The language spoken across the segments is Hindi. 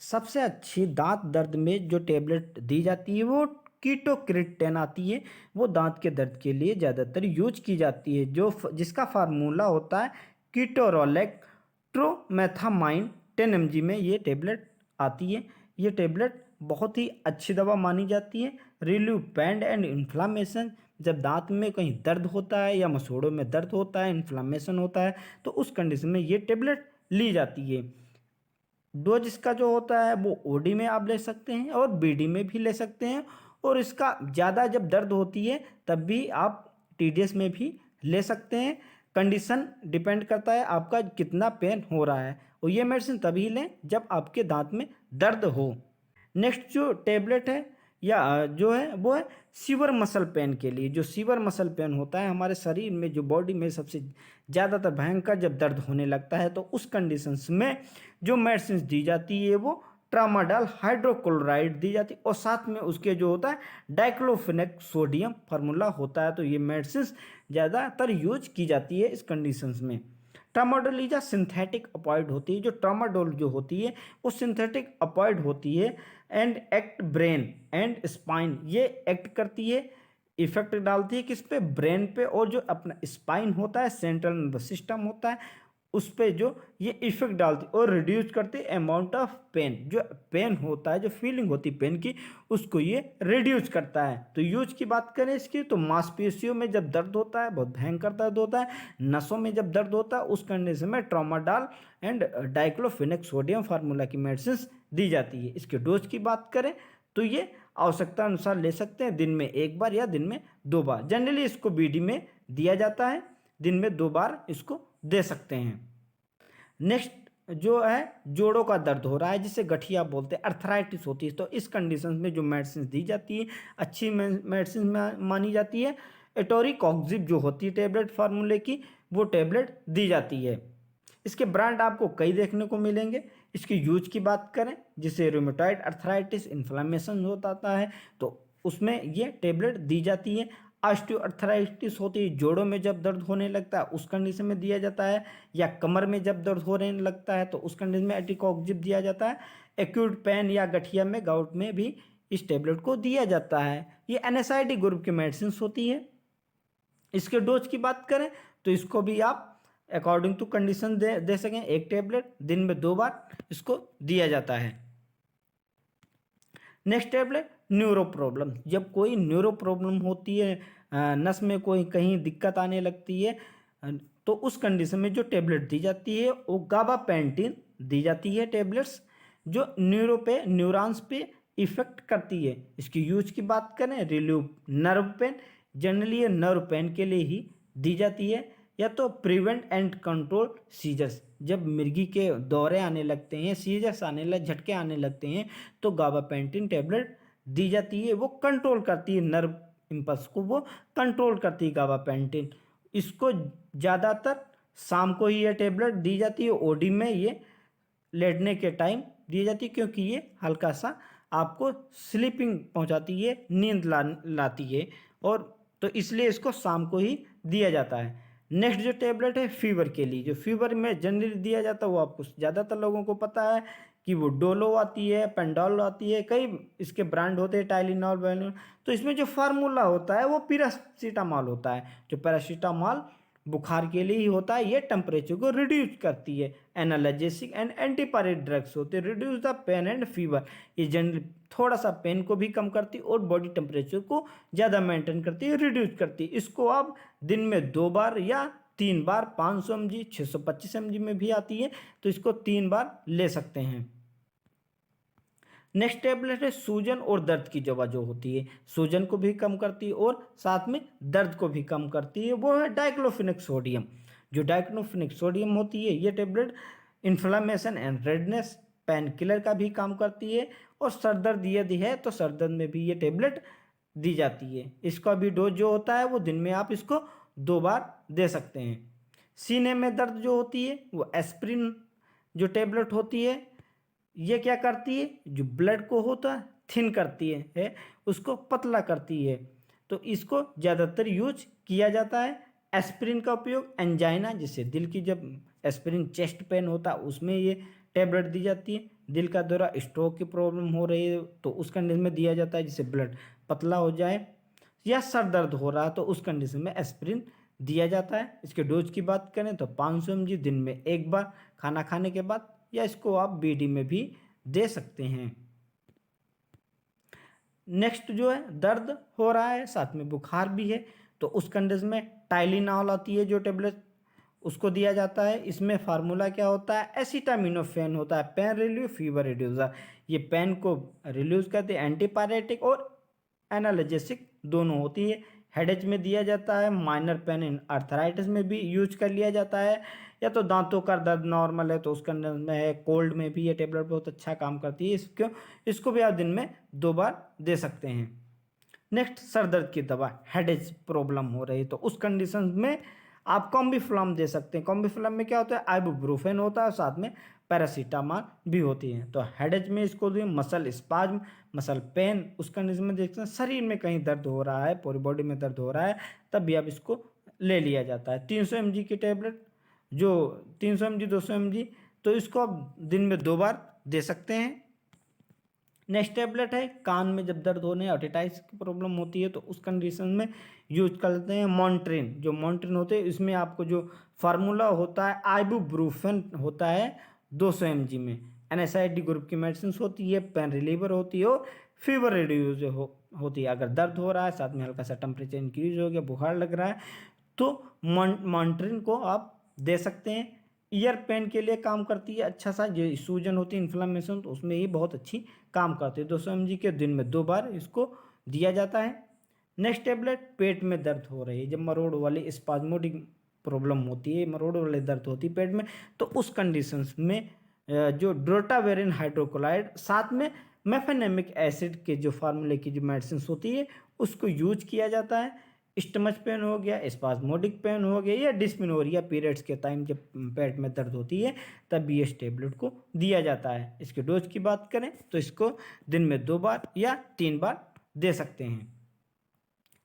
सबसे अच्छी दांत दर्द में जो टेबलेट दी जाती है वो कीटोक्रिट 10 आती है। वो दांत के दर्द के लिए ज़्यादातर यूज की जाती है, जिसका फार्मूला होता है कीटोरोलेक ट्रोमेथामाइन 10 mg में ये टेबलेट आती है। ये टेबलेट बहुत ही अच्छी दवा मानी जाती है। रिलीव पेन एंड इन्फ्लामेशन, जब दांत में कहीं दर्द होता है या मसूड़ों में दर्द होता है, इन्फ्लामेशन होता है, तो उस कंडीशन में ये टेबलेट ली जाती है। डोज इसका जो होता है वो ओडी में आप ले सकते हैं और बीडी में भी ले सकते हैं, और इसका ज़्यादा जब दर्द होती है तब भी आप टीडीएस में भी ले सकते हैं। कंडीशन डिपेंड करता है आपका कितना पेन हो रहा है, और ये मेडिसिन तभी लें जब आपके दांत में दर्द हो। नेक्स्ट जो टेबलेट है या जो है वो है सीवर मसल पेन के लिए। जो सीवर मसल पेन होता है हमारे शरीर में, जो बॉडी में सबसे ज़्यादातर भयंकर जब दर्द होने लगता है, तो उस कंडीशंस में जो मेडिसिन दी जाती है वो ट्रामाडोल हाइड्रोक्लोराइड दी जाती है, और साथ में उसके जो होता है डाइक्लोफेनेक सोडियम फार्मूला होता है। तो ये मेडिसिन ज़्यादातर यूज की जाती है इस कंडीशंस में। ट्रामाडोल इज सिंथेटिक अपॉइड होती है। जो ट्रामाडोल जो होती है वो सिंथेटिक अपॉइड होती है and act brain and spine. ये एक्ट करती है, इफेक्ट डालती है किस पे, ब्रेन पे, और जो अपना स्पाइन होता है, सेंट्रल नर्वस सिस्टम होता है, उस पे जो ये इफेक्ट डालती है और रिड्यूस करती है अमाउंट ऑफ पेन। जो पेन होता है, जो फीलिंग होती है पेन की, उसको ये रिड्यूस करता है। तो यूज की बात करें इसकी, तो मांसपेशियों में जब दर्द होता है, बहुत भयंकर दर्द होता है, नसों में जब दर्द होता है, उस कंडीशन में tramadol and diclofenac sodium formula की मेडिसिन दी जाती है। इसके डोज की बात करें तो ये आवश्यकता अनुसार ले सकते हैं, दिन में 1 बार या दिन में 2 बार। जनरली इसको बीडी में दिया जाता है, दिन में 2 बार इसको दे सकते हैं। नेक्स्ट जो है जोड़ों का दर्द हो रहा है, जिसे गठिया बोलते हैं, अर्थराइटिस होती है, तो इस कंडीशन में जो मेडिसिन दी जाती है, अच्छी मेडिसिन मानी जाती है। एटोरिकॉक्जिब जो होती है टेबलेट फार्मूले की, वो टेबलेट दी जाती है। इसके ब्रांड आपको कई देखने को मिलेंगे। इसकी यूज की बात करें, जिसे रूमेटॉइड अर्थराइटिस इन्फ्लामेशन होता है, तो उसमें ये टेबलेट दी जाती है। ऑस्टियोआर्थराइटिस होती है, जोड़ों में जब दर्द होने लगता है उस कंडीशन में दिया जाता है, या कमर में जब दर्द होने लगता है तो उस कंडीशन में एटिकॉक्जिब दिया जाता है। एक्यूट पेन या गठिया में, गाउट में भी इस टेबलेट को दिया जाता है। ये एनएसआईडी ग्रुप की मेडिसिन होती है। इसके डोज की बात करें तो इसको भी आप अकॉर्डिंग टू कंडीशन दे सकें। एक टेबलेट दिन में 2 बार इसको दिया जाता है। Next tablet neuro problem. जब कोई न्यूरो प्रॉब्लम होती है, नस में कोई कहीं दिक्कत आने लगती है, तो उस कंडीशन में जो टेबलेट दी जाती है वो गाबापेंटिन दी जाती है। टेबलेट्स जो न्यूरॉन्स पे इफेक्ट करती है। इसकी यूज की बात करें, रिलीव नर्व पेन, जनरली ये नर्व पेन के लिए ही दी जाती है। या तो प्रिवेंट एंड कंट्रोल सीजर्स, जब मिर्गी के दौरे आने लगते हैं, सीजर्स झटके आने लगते हैं, तो गाबापेंटिन टेबलेट दी जाती है। वो कंट्रोल करती है नर्व इम्पल्स को, वो कंट्रोल करती है गाबापेंटिन। इसको ज़्यादातर शाम को ही ये टेबलेट दी जाती है, ओडी में ये लेटने के टाइम दी जाती है, क्योंकि ये हल्का सा आपको स्लीपिंग पहुंचाती है, नींद लाती है, और तो इसलिए इसको शाम को ही दिया जाता है। नेक्स्ट जो टेबलेट है फीवर के लिए, जो फीवर में जनरली दिया जाता है, वो आपको ज़्यादातर लोगों को पता है कि वो डोलो आती है, पेंडोल आती है, कई इसके ब्रांड होते हैं, टाइलिनॉल वैलिनॉल। तो इसमें जो फार्मूला होता है वो पैरासीटामॉल होता है। जो पैरासीटामॉल बुखार के लिए ही होता है, ये टेम्परेचर को रिड्यूस करती है। एनाल्जेसिक एंड एंटीपायरेटिक ड्रग्स होते हैं, reduce the pain and fever. ये जनरली थोड़ा सा पेन को भी कम करती है और बॉडी टेम्परेचर को ज़्यादा मेंटेन करती है, रिड्यूस करती है। इसको आप दिन में 2 बार या 3 बार, 500 mg 625 mg में भी आती है, तो इसको 3 बार ले सकते हैं। नेक्स्ट टेबलेट है सूजन और दर्द की दवा जो होती है, सूजन को भी कम करती है और साथ में दर्द को भी कम करती है, वो है डाइक्लोफेनेक सोडियम। जो डाइक्लोफेनेक सोडियम होती है, ये tablet inflammation and redness, pain killer का भी काम करती है, और सर दर्द यदि है तो सर दर्द में भी ये टेबलेट दी जाती है। इसका भी डोज जो होता है वो दिन में आप इसको 2 बार दे सकते हैं। सीने में दर्द जो होती है वो एस्प्रिन जो टेबलेट होती है, ये क्या करती है, जो ब्लड को होता है थिन करती है, उसको पतला करती है। तो इसको ज़्यादातर यूज किया जाता है। एस्पिरिन का उपयोग एंजाइना, जिससे दिल की, जब एस्पिरिन चेस्ट पेन होता है उसमें ये टेबलेट दी जाती है। दिल का दौरा, स्ट्रोक की प्रॉब्लम हो रही है तो उस कंडीशन में दिया जाता है जिससे ब्लड पतला हो जाए, या सर दर्द हो रहा है तो उस कंडीशन में एस्पिरिन दिया जाता है। इसके डोज की बात करें तो 500 mg दिन में एक बार खाना खाने के बाद, या इसको आप बीडी में भी दे सकते हैं। नेक्स्ट जो है, दर्द हो रहा है साथ में बुखार भी है तो उस कंडीशन में टाइलिनॉल आती है जो टेबलेट, उसको दिया जाता है। इसमें फार्मूला क्या होता है, एसिटामिनोफेन होता है, पेन रिलीफ फीवर रिड्यूसर। ये पेन को रिड्यूस करते हैं, एंटीपायरेटिक और एनाल्जेसिक दोनों होती है। हेडेक में दिया जाता है, माइनर पेन इन अर्थराइटिस में भी यूज कर लिया जाता है, या तो दांतों का दर्द नॉर्मल है तो उसके अंदर में है, कोल्ड में भी ये टेबलेट बहुत अच्छा काम करती है। इसको भी आप दिन में 2 बार दे सकते हैं। नेक्स्ट, सर दर्द की दवा, हेडेक प्रॉब्लम हो रही है तो उस कंडीशन में आप कॉम्बीफ्लैम दे सकते हैं। कॉम्बीफ्लैम में क्या होता है, आइबुप्रोफेन होता है और साथ में पैरासीटामॉल भी होती है। तो हेडेक में इसको दिए, मसल स्पाज्म, मसल पेन, उस कंडीशन में देखते हैं शरीर में कहीं दर्द हो रहा है, पूरी बॉडी में दर्द हो रहा है, तब भी आप इसको ले लिया जाता है। 300 mg की टेबलेट, जो 300 mg 200 mg, तो इसको आप दिन में 2 बार दे सकते हैं। नेक्स्ट टेबलेट है, कान में जब दर्द होने, ऑटिटाइस की प्रॉब्लम होती है तो उस कंडीशन में यूज करते हैं मॉन्ट्रिन। जो मॉन्ट्रिन होते हैं इसमें आपको जो फार्मूला होता है, आइबुप्रोफेन होता है 200 mg में। एनएसआईडी ग्रुप की मेडिसिन होती है, पेन रिलीवर होती है और फीवर रिड्यूस होती है। अगर दर्द हो रहा है, साथ में हल्का सा टेम्परेचर इंक्रीज हो गया, बुखार लग रहा है, तो मॉन्ट्रिन को आप दे सकते हैं। ईयर पेन के लिए काम करती है, अच्छा सा जो सूजन होती है, इन्फ्लामेशन, तो उसमें ये बहुत अच्छी काम करती है। 200 mg के दिन में 2 बार इसको दिया जाता है। नेक्स्ट टेबलेट, पेट में दर्द हो रही है, जब मरोड़ वाली स्पाज्मोडिक प्रॉब्लम होती है, मरोड़ वाली दर्द होती है पेट में, तो उस कंडीशंस में जो ड्रोटावेरिन हाइड्रोक्लोराइड साथ में मेफेनेमिक एसिड के जो फार्मूले की जो मेडिसिन होती है उसको यूज किया जाता है। स्टमच पेन हो गया, स्पाज्मोडिक पेन हो गया, या डिस्मेनोरिया पीरियड्स के टाइम जब पेट में दर्द होती है तब भी इस टेबलेट को दिया जाता है। इसके डोज की बात करें तो इसको दिन में 2 बार या 3 बार दे सकते हैं।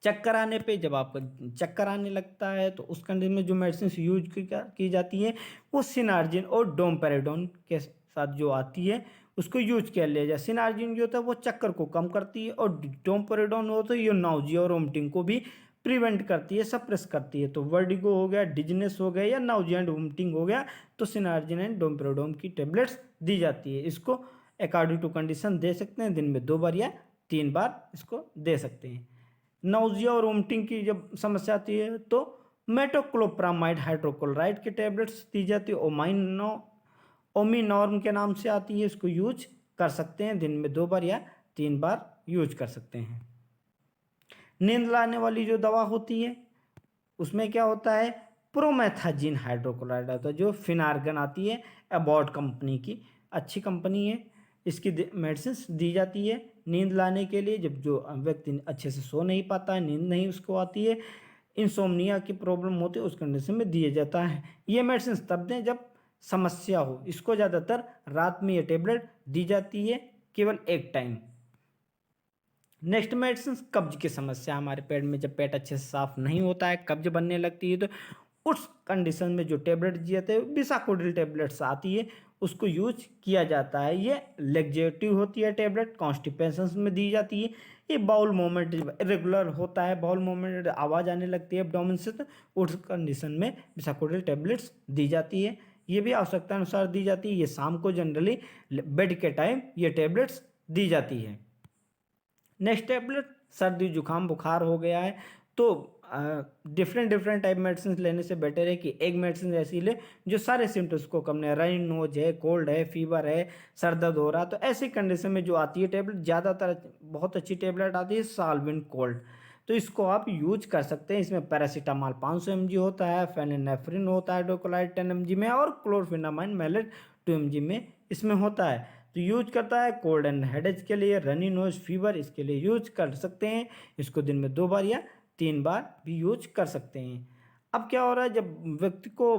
चक्कर आने पे, जब आपको चक्कर आने लगता है तो उस कंडीशन में जो मेडिसिन यूज की जाती है वो सिनार्जिन और डोमपेरेडोन के साथ जो आती है उसको यूज किया लिया जाए। सिनार्जिन जो होता है वो चक्कर को कम करती है और डोमपेरेडोन होता है ये नाउजिया और वोमिटिंग को भी प्रिवेंट करती है, सप्रेस करती है। तो वर्टिगो हो गया, डिजनेस हो गया या नाउजिया एंड वोमिटिंग हो गया तो सिनार्जिन एंड डोमपेरेडोन की टेबलेट्स दी जाती है। इसको अकॉर्डिंग टू कंडीशन दे सकते हैं, दिन में 2 बार या 3 बार इसको दे सकते हैं। नाउजिया और वोमिटिंग की जब समस्या आती है तो मेटोक्लोप्रामाइड हाइड्रोक्लोराइड की टेबलेट्स दी जाती है, ओमिनॉर्म के नाम से आती है, इसको यूज कर सकते हैं, दिन में 2 बार या 3 बार यूज कर सकते हैं। नींद लाने वाली जो दवा होती है उसमें क्या होता है, प्रोमेथाजिन हाइड्रोक्लोराइड आता है, जो फिनार्गन आती है, अबॉट कंपनी की, अच्छी कंपनी है। इसकी मेडिसिन दी जाती है नींद लाने के लिए, जब जो व्यक्ति अच्छे से सो नहीं पाता है, नींद नहीं उसको आती है, इंसोम्निया की प्रॉब्लम होती है, उस कंडीशन में दिया जाता है। ये मेडिसिन तब दें जब समस्या हो। इसको ज़्यादातर रात में ये टेबलेट दी जाती है, केवल एक टाइम। नेक्स्ट मेडिसिन, कब्ज की समस्या, हमारे पेट में जब पेट अच्छे से साफ नहीं होता है, कब्ज बनने लगती है, तो उस कंडीशन में जो टेबलेट दिए जाते हैं बिसाकोडिल टेबलेट्स आती है, उसको यूज किया जाता है। ये लेग्जेटिव होती है टेबलेट, कॉन्स्टिपेशन में दी जाती है। ये बाउल मूवमेंट इरेगुलर होता है, बाउल मूवमेंट आवाज़ आने लगती है एब्डोमेन से, तो उस कंडीशन में बिसाकोडिल टेबलेट्स दी जाती है। ये भी आवश्यकता अनुसार दी जाती है। ये शाम को जनरली बेड के टाइम ये टेबलेट्स दी जाती है। नेक्स्ट टेबलेट, सर्दी जुकाम बुखार हो गया है तो डिफरेंट टाइप मेडिसिन लेने से बेटर है कि एक मेडिसिन ऐसी ले जो सारे सिम्टम्स को कम नहीं, रनिंग नोज है, कोल्ड है, फीवर है, सर दर्द हो रहा, तो ऐसी कंडीशन में जो आती है टेबलेट, ज़्यादातर बहुत अच्छी टेबलेट आती है साल्विन कोल्ड, तो इसको आप यूज कर सकते हैं। इसमें पैरासीटामॉल 500 mg होता है, फेनिनेफ्रिन होता है हाइड्रोक्लोराइड 10 mg में, और क्लोरफेनामाइन मैलेट 2 mg में इसमें होता है। तो यूज करता है कोल्ड एंड हेडेक के लिए, रनी नोज, फीवर, इसके लिए यूज कर सकते हैं। इसको दिन में 2 बार या 3 बार भी यूज कर सकते हैं। अब क्या हो रहा है, जब व्यक्ति को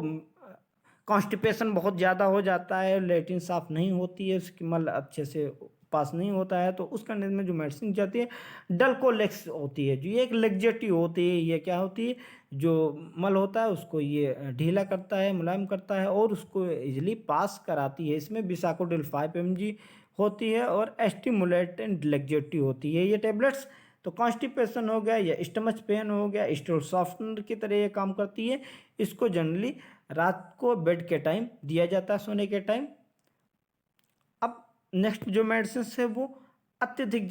कॉन्स्टिपेशन बहुत ज़्यादा हो जाता है, लेट्रिन साफ नहीं होती है, उसकी मल अच्छे से पास नहीं होता है तो उस कंडीशन में जो मेडिसिन जाती है डल्कोलेक्स होती है, जो ये एक लेक्जेटिव होती है। ये क्या होती है, जो मल होता है उसको ये ढीला करता है, मुलायम करता है और उसको इजीली पास कराती है। इसमें बिसाकोडिल 5 mg होती है और एस्टिमुलेट एंड लेक्जेटिव होती है ये टेबलेट्स। तो कॉन्स्टिपेशन हो गया या स्टमच पेन हो गया, स्टूल सॉफ्टनर की तरह ये काम करती है। इसको जनरली रात को बेड के टाइम दिया जाता है, सोने के टाइम। अब नेक्स्ट जो मेडिसिन है वो अत्यधिक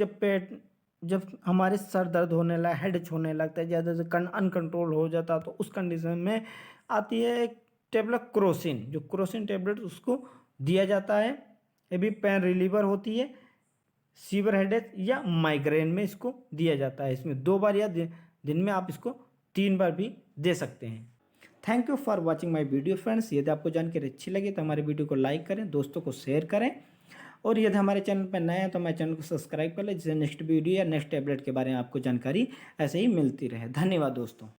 जब हमारे सर दर्द होने लगा, हेडेक होने लगता है, ज़्यादा से अनकंट्रोल हो जाता है, तो उस कंडीशन में आती है एक टेबलेट क्रोसिन, जो क्रोसिन टेबलेट उसको दिया जाता है। ये भी पेन रिलीवर होती है, सीवर हेडेक या माइग्रेन में इसको दिया जाता है। इसमें 2 बार या दिन में आप इसको 3 बार भी दे सकते हैं। Thank you for watching my video friends. यदि आपको जानकारी अच्छी लगी तो हमारे वीडियो को लाइक करें, दोस्तों को शेयर करें, और यदि हमारे चैनल पर नए हैं तो हमारे चैनल को सब्सक्राइब कर लें, जिससे नेक्स्ट वीडियो या नेक्स्ट टैबलेट के बारे में आपको जानकारी ऐसे ही मिलती रहे। धन्यवाद दोस्तों।